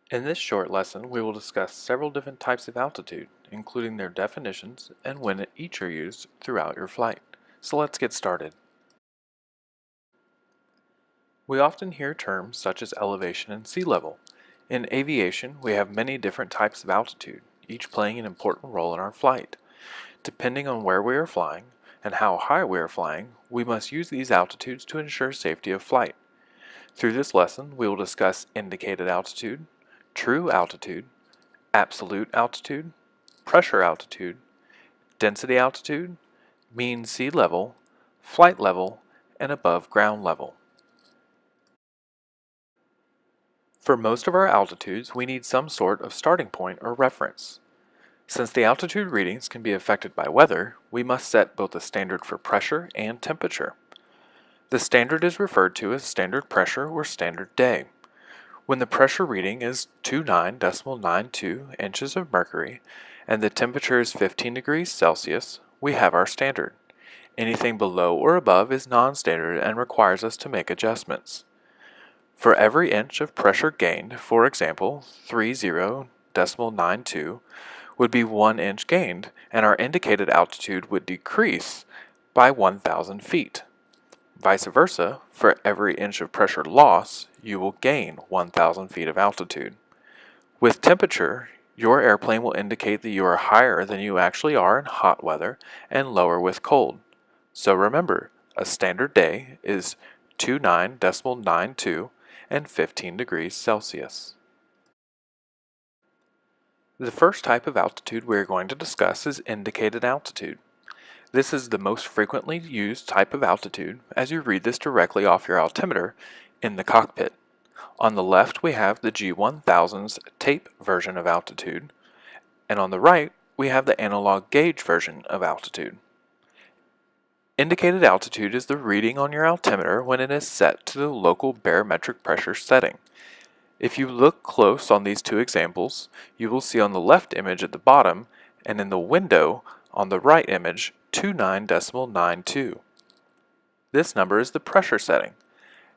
In this short lesson, we will discuss several different types of altitude, including their definitions and when each are used throughout your flight. So let's get started. We often hear terms such as elevation and sea level. In aviation, we have many different types of altitude, each playing an important role in our flight. Depending on where we are flying and how high we are flying, we must use these altitudes to ensure safety of flight. Through this lesson, we will discuss indicated altitude, true altitude, absolute altitude, pressure altitude, density altitude, mean sea level, flight level, and above ground level. For most of our altitudes, we need some sort of starting point or reference. Since the altitude readings can be affected by weather, we must set both a standard for pressure and temperature. The standard is referred to as standard pressure or standard day. When the pressure reading is 29.92 inches of mercury and the temperature is 15 degrees Celsius, we have our standard. Anything below or above is non-standard and requires us to make adjustments. For every inch of pressure gained, for example, 30.92 would be 1 inch gained, and our indicated altitude would decrease by 1,000 feet. Vice versa, for every inch of pressure loss, you will gain 1,000 feet of altitude. With temperature, your airplane will indicate that you are higher than you actually are in hot weather and lower with cold. So remember, a standard day is 29.92 and 15 degrees Celsius. The first type of altitude we are going to discuss is indicated altitude. This is the most frequently used type of altitude as you read this directly off your altimeter in the cockpit. On the left we have the G1000's tape version of altitude, and on the right we have the analog gauge version of altitude. Indicated altitude is the reading on your altimeter when it is set to the local barometric pressure setting. If you look close on these two examples, you will see on the left image at the bottom and in the window on the right image 29.92. This number is the pressure setting.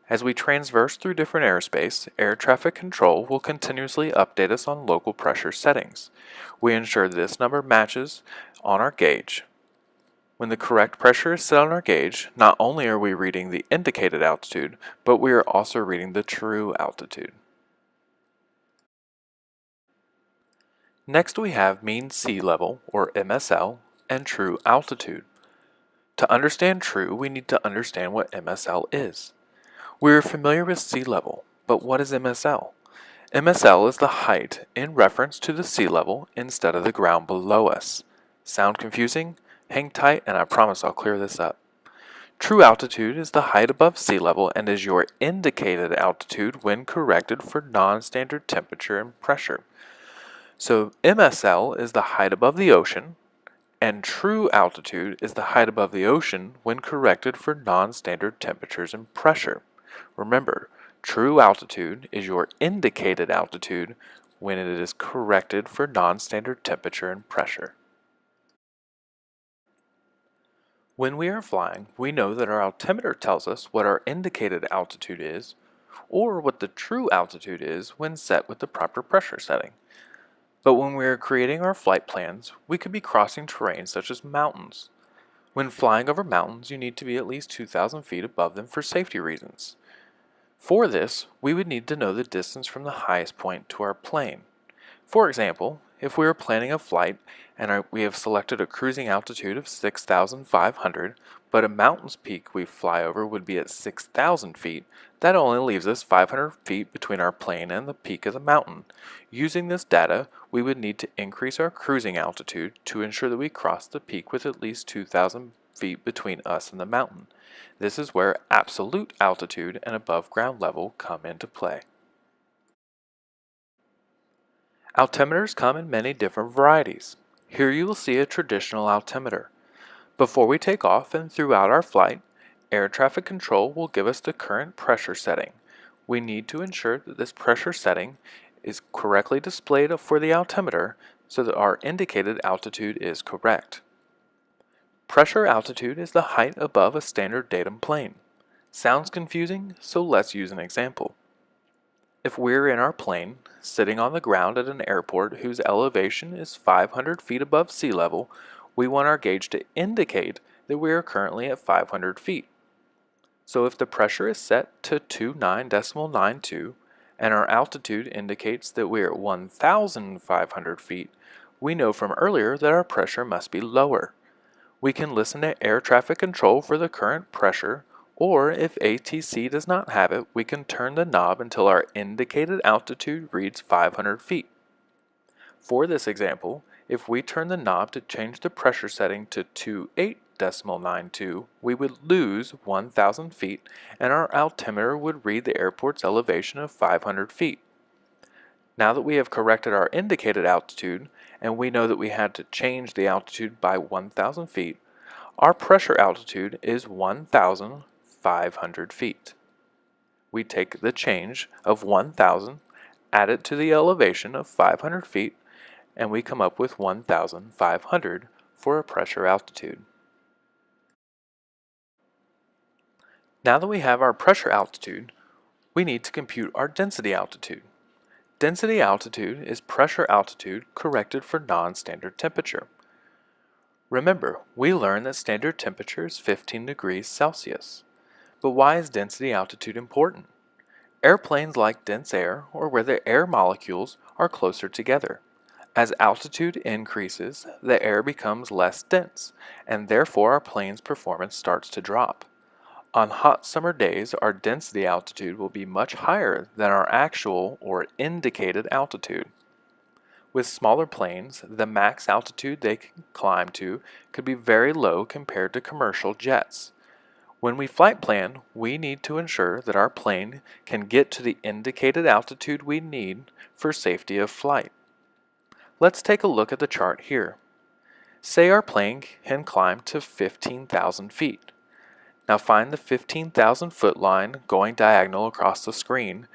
As we transverse through different airspace, air traffic control will continuously update us on local pressure settings. We ensure this number matches on our gauge. When the correct pressure is set on our gauge, not only are we reading the indicated altitude, but we are also reading the true altitude. Next we have mean sea level, or MSL, and true altitude. To understand true, we need to understand what MSL is. We are familiar with sea level, but what is MSL? MSL is the height in reference to the sea level instead of the ground below us. Sound confusing? Hang tight and I promise I'll clear this up. True altitude is the height above sea level and is your indicated altitude when corrected for non-standard temperature and pressure. So MSL is the height above the ocean, and true altitude is the height above the ocean when corrected for non-standard temperatures and pressure. Remember, true altitude is your indicated altitude when it is corrected for non-standard temperature and pressure. When we are flying, we know that our altimeter tells us what our indicated altitude is, or what the true altitude is when set with the proper pressure setting. But when we are creating our flight plans, we could be crossing terrain such as mountains. When flying over mountains, you need to be at least 2,000 feet above them for safety reasons. For this, we would need to know the distance from the highest point to our plane. For example, if we are planning a flight and we have selected a cruising altitude of 6,500, but a mountain's peak we fly over would be at 6,000 feet, that only leaves us 500 feet between our plane and the peak of the mountain. Using this data, we would need to increase our cruising altitude to ensure that we cross the peak with at least 2,000 feet between us and the mountain. This is where absolute altitude and above ground level come into play. Altimeters come in many different varieties. Here you will see a traditional altimeter. Before we take off and throughout our flight, air traffic control will give us the current pressure setting. We need to ensure that this pressure setting is correctly displayed for the altimeter so that our indicated altitude is correct. Pressure altitude is the height above a standard datum plane. Sounds confusing, so let's use an example. If we're in our plane, sitting on the ground at an airport whose elevation is 500 feet above sea level, we want our gauge to indicate that we are currently at 500 feet. So if the pressure is set to 29.92 and our altitude indicates that we are at 1,500 feet, we know from earlier that our pressure must be lower. We can listen to air traffic control for the current pressure, or if ATC does not have it, we can turn the knob until our indicated altitude reads 500 feet. For this example, if we turn the knob to change the pressure setting to 28.92, we would lose 1,000 feet and our altimeter would read the airport's elevation of 500 feet. Now that we have corrected our indicated altitude and we know that we had to change the altitude by 1,000 feet, our pressure altitude is 1,500 feet. We take the change of 1,000, add it to the elevation of 500 feet, and we come up with 1,500 for a pressure altitude. Now that we have our pressure altitude, we need to compute our density altitude. Density altitude is pressure altitude corrected for non-standard temperature. Remember, we learned that standard temperature is 15 degrees Celsius. But why is density altitude important? Airplanes like dense air, or where the air molecules are closer together. As altitude increases, the air becomes less dense, and therefore our plane's performance starts to drop. On hot summer days, our density altitude will be much higher than our actual or indicated altitude. With smaller planes, the max altitude they can climb to could be very low compared to commercial jets. When we flight plan, we need to ensure that our plane can get to the indicated altitude we need for safety of flight. Let's take a look at the chart here. Say our plane can climb to 15,000 feet. Now find the 15,000 foot line going diagonal across the screen,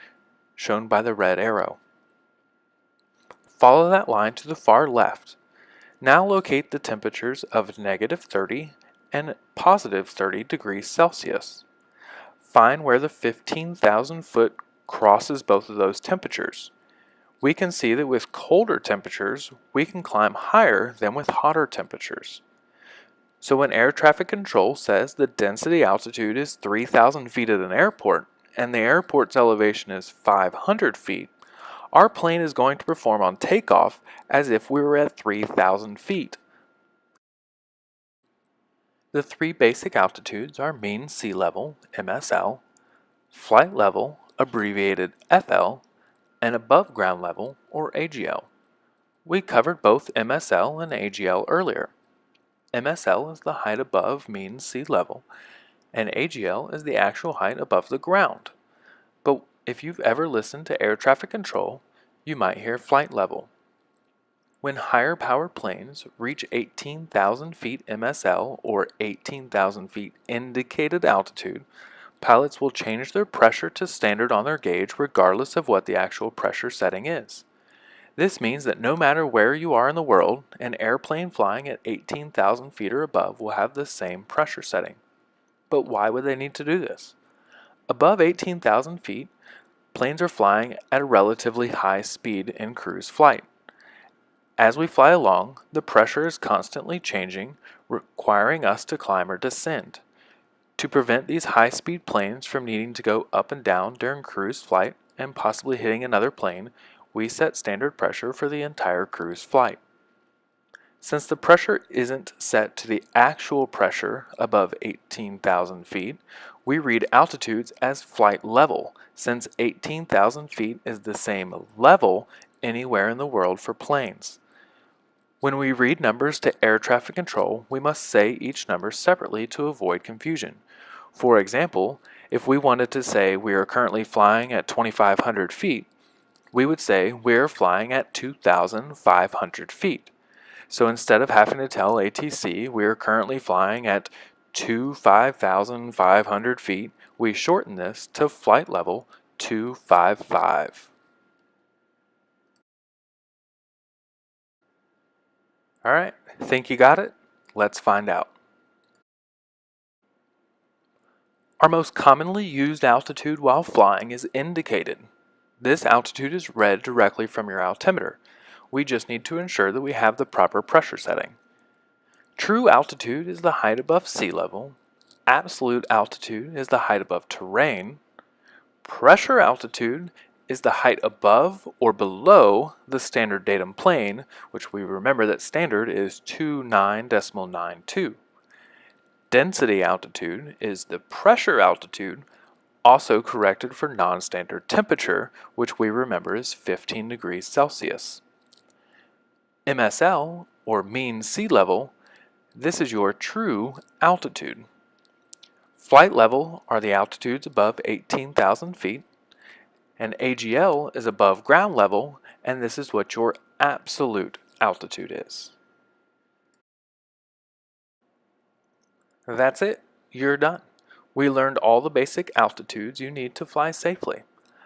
shown by the red arrow. Follow that line to the far left. Now locate the temperatures of -30 and +30 degrees Celsius. Find where the 15,000 foot crosses both of those temperatures. We can see that with colder temperatures, we can climb higher than with hotter temperatures. So when air traffic control says the density altitude is 3,000 feet at an airport, and the airport's elevation is 500 feet, our plane is going to perform on takeoff as if we were at 3,000 feet. The three basic altitudes are mean sea level, MSL, flight level, abbreviated FL, and above ground level, or AGL. We covered both MSL and AGL earlier. MSL is the height above mean sea level, and AGL is the actual height above the ground. But if you've ever listened to air traffic control, you might hear flight level. When higher powered planes reach 18,000 feet MSL or 18,000 feet indicated altitude, pilots will change their pressure to standard on their gauge regardless of what the actual pressure setting is. This means that no matter where you are in the world, an airplane flying at 18,000 feet or above will have the same pressure setting. But why would they need to do this? Above 18,000 feet, planes are flying at a relatively high speed in cruise flight. As we fly along, the pressure is constantly changing, requiring us to climb or descend. To prevent these high-speed planes from needing to go up and down during cruise flight and possibly hitting another plane, we set standard pressure for the entire cruise flight. Since the pressure isn't set to the actual pressure above 18,000 feet, we read altitudes as flight level, since 18,000 feet is the same level anywhere in the world for planes. When we read numbers to air traffic control, we must say each number separately to avoid confusion. For example, if we wanted to say we are currently flying at 2,500 feet, we would say we are flying at 2,500 feet. So instead of having to tell ATC we are currently flying at 5,500 feet, we shorten this to flight level 255. Alright, think you got it? Let's find out. Our most commonly used altitude while flying is indicated. This altitude is read directly from your altimeter. We just need to ensure that we have the proper pressure setting. True altitude is the height above sea level. Absolute altitude is the height above terrain. Pressure altitude is the height above or below the standard datum plane, which we remember that standard is 29.92. Density altitude is the pressure altitude, also corrected for non-standard temperature, which we remember is 15 degrees Celsius. MSL, or mean sea level, this is your true altitude. Flight level are the altitudes above 18,000 feet, and AGL is above ground level, and this is what your absolute altitude is. That's it. You're done. We learned all the basic altitudes you need to fly safely.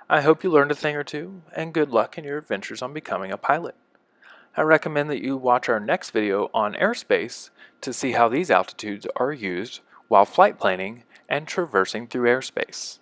I hope you learned a thing or two, and good luck in your adventures on becoming a pilot. I recommend that you watch our next video on airspace to see how these altitudes are used while flight planning and traversing through airspace.